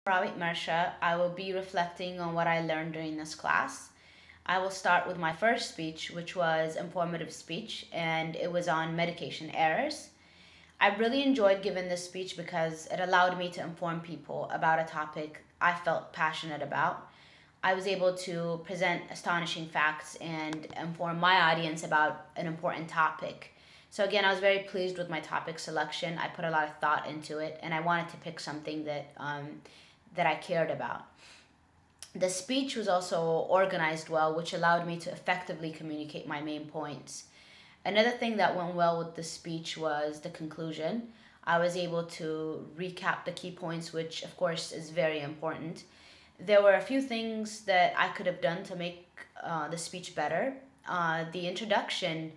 Rawit Marsha. I will be reflecting on what I learned during this class. I will start with my first speech, which was informative speech, and it was on medication errors. I really enjoyed giving this speech because it allowed me to inform people about a topic I felt passionate about. I was able to present astonishing facts and inform my audience about an important topic. So again, I was very pleased with my topic selection. I put a lot of thought into it, and I wanted to pick something that I cared about. The speech was also organized well, which allowed me to effectively communicate my main points. Another thing that went well with the speech was the conclusion. I was able to recap the key points, which of course is very important. There were a few things that I could have done to make the speech better. The introduction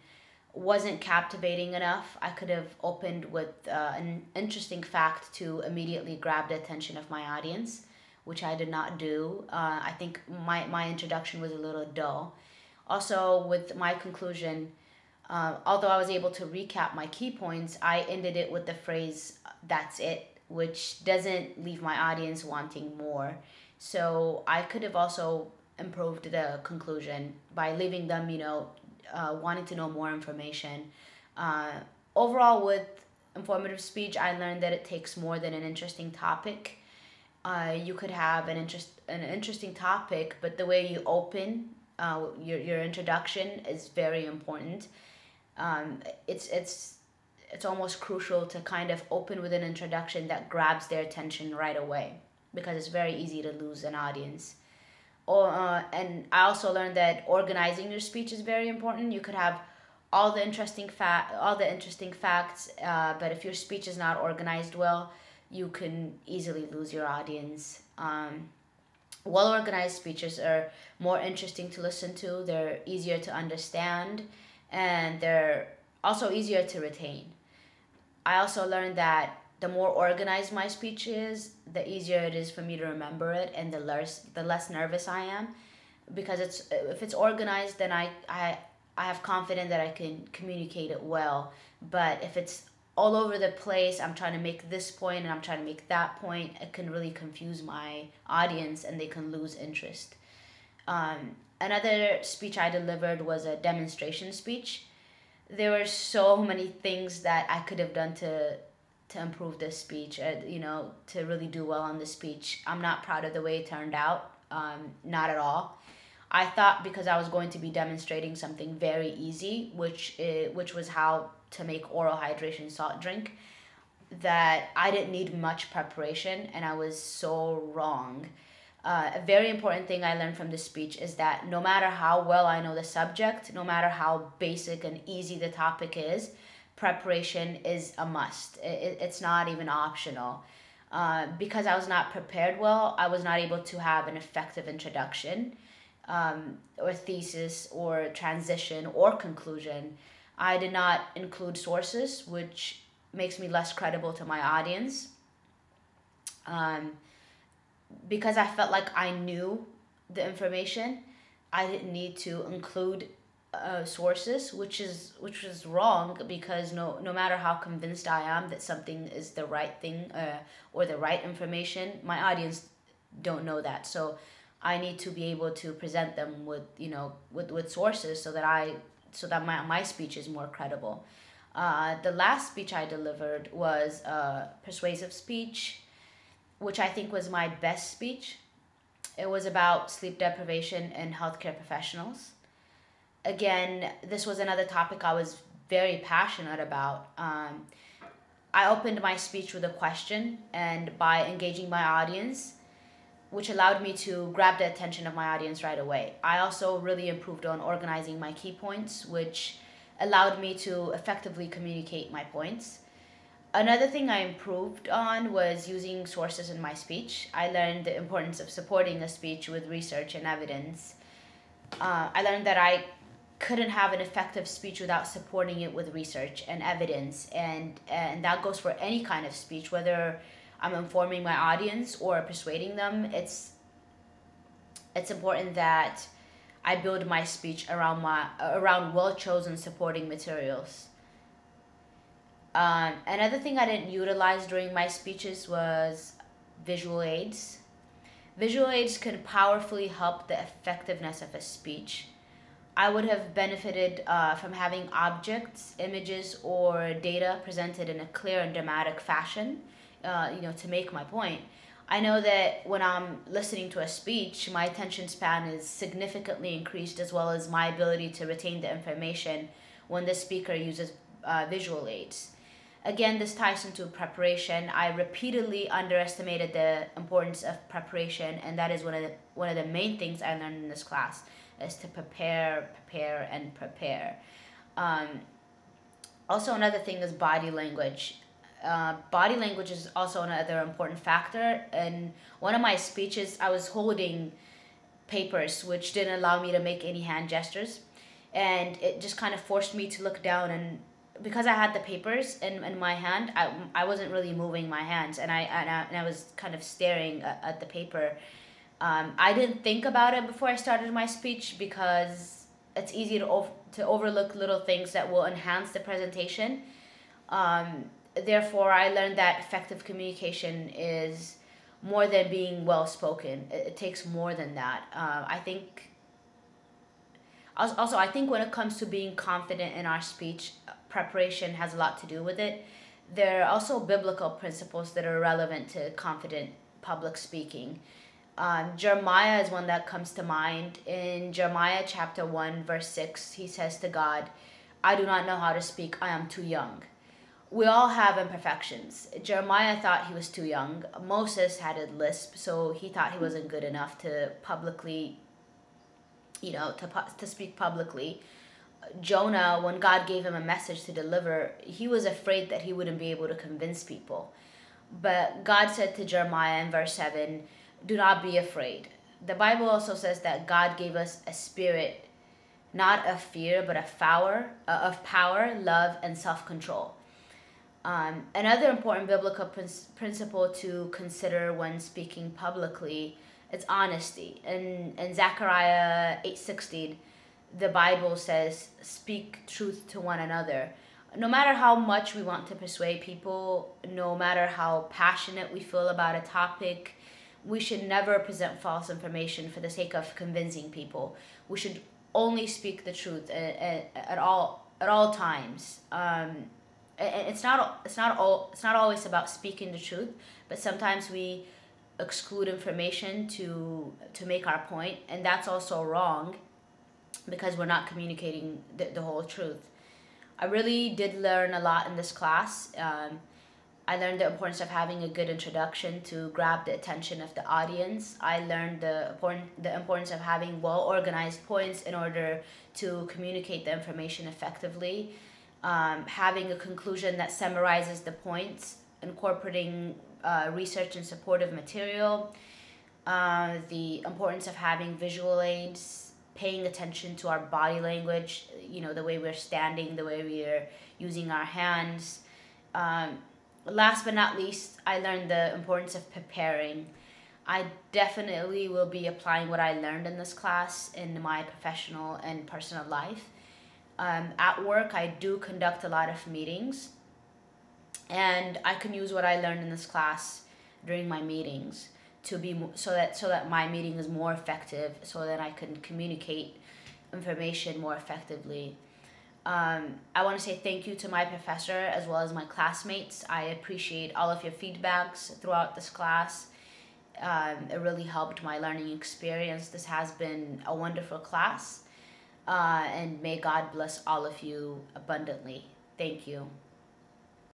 wasn't captivating enough. I could have opened with an interesting fact to immediately grab the attention of my audience, which I did not do. I think my introduction was a little dull. Also, with my conclusion, although I was able to recap my key points, I ended it with the phrase, "that's it," which doesn't leave my audience wanting more. So I could have also improved the conclusion by leaving them, wanting to know more information. Uh, Overall, with informative speech, I learned that it takes more than an interesting topic. You could have an interesting topic, but the way you open your introduction is very important. Um, it's it's it's almost crucial to kind of open with an introduction that grabs their attention right away because it's very easy to lose an audience. And I also learned that organizing your speech is very important. You could have all the interesting facts, but if your speech is not organized well, you can easily lose your audience. Well organized speeches are more interesting to listen to. They're easier to understand, and they're also easier to retain. I also learned that the more organized my speech is, the easier it is for me to remember it, and the less nervous I am, because it's if it's organized, then I have confidence that I can communicate it well. But if it's all over the place, I'm trying to make this point and I'm trying to make that point, it can really confuse my audience and they can lose interest. Another speech I delivered was a demonstration speech. There were so many things that I could have done to improve this speech, to really do well on this speech. I'm not proud of the way it turned out, not at all. I thought because I was going to be demonstrating something very easy, which was how to make oral hydration salt drink, that I didn't need much preparation, and I was so wrong. A very important thing I learned from this speech is that no matter how well I know the subject, no matter how basic and easy the topic is, preparation is a must. It's not even optional. Because I was not prepared well, I was not able to have an effective introduction, or thesis, or transition, or conclusion. I did not include sources, which makes me less credible to my audience. Um, because I felt like I knew the information, I didn't need to include sources, which is wrong, because no matter how convinced I am that something is the right thing, or the right information, my audience don't know that. So I need to be able to present them with with sources, so that my speech is more credible. The last speech I delivered was a persuasive speech, which I think was my best speech. It was about sleep deprivation in healthcare professionals. Again, this was another topic I was very passionate about. I opened my speech with a question, and by engaging my audience, which allowed me to grab the attention of my audience right away. I also really improved on organizing my key points, which allowed me to effectively communicate my points. Another thing I improved on was using sources in my speech. I learned the importance of supporting a speech with research and evidence. I learned that I couldn't have an effective speech without supporting it with research and evidence, and that goes for any kind of speech, whether I'm informing my audience or persuading them. It's important that I build my speech around well chosen supporting materials. Another thing I didn't utilize during my speeches was visual aids. Visual aids can powerfully help the effectiveness of a speech. I would have benefited from having objects, images, or data presented in a clear and dramatic fashion, to make my point. I know that when I'm listening to a speech, my attention span is significantly increased, as well as my ability to retain the information when the speaker uses visual aids. Again, this ties into preparation. I repeatedly underestimated the importance of preparation, and that is one of the main things I learned in this class is to prepare, prepare, and prepare. Um, Also, another thing is body language. Body language is also another important factor. In one of my speeches, I was holding papers, which didn't allow me to make any hand gestures, and it just kind of forced me to look down. And because I had the papers in my hand, I wasn't really moving my hands, and I was kind of staring at the paper. I didn't think about it before I started my speech because it's easy to overlook little things that will enhance the presentation. Therefore, I learned that effective communication is more than being well spoken. It takes more than that. I think when it comes to being confident in our speech, preparation has a lot to do with it. There are also biblical principles that are relevant to confident public speaking. Jeremiah is one that comes to mind. In Jeremiah chapter 1, verse 6, he says to God, "I do not know how to speak, I am too young." We all have imperfections. Jeremiah thought he was too young. Moses had a lisp, so he thought he wasn't good enough to publicly, to speak publicly. Jonah, when God gave him a message to deliver, he was afraid that he wouldn't be able to convince people. But God said to Jeremiah in verse 7, "Do not be afraid." The Bible also says that God gave us a spirit, not of fear, but of power, love, and self-control. Another important biblical principle to consider when speaking publicly is honesty. In Zechariah 8:16, the Bible says, "Speak truth to one another." No matter how much we want to persuade people, no matter how passionate we feel about a topic, we should never present false information for the sake of convincing people. We should only speak the truth at all times. And it's not always about speaking the truth, but sometimes we exclude information to make our point, and that's also wrong because we're not communicating the whole truth. I really did learn a lot in this class. I learned the importance of having a good introduction to grab the attention of the audience. I learned the importance of having well-organized points in order to communicate the information effectively. Having a conclusion that summarizes the points, incorporating research and supportive material, the importance of having visual aids, paying attention to our body language, the way we're standing, the way we're using our hands. Last but not least, I learned the importance of preparing. I definitely will be applying what I learned in this class in my professional and personal life. At work, I do conduct a lot of meetings, and I can use what I learned in this class during my meetings to be so that my meeting is more effective, so that I can communicate information more effectively. I want to say thank you to my professor as well as my classmates. I appreciate all of your feedbacks throughout this class. It really helped my learning experience. This has been a wonderful class, and may God bless all of you abundantly. Thank you.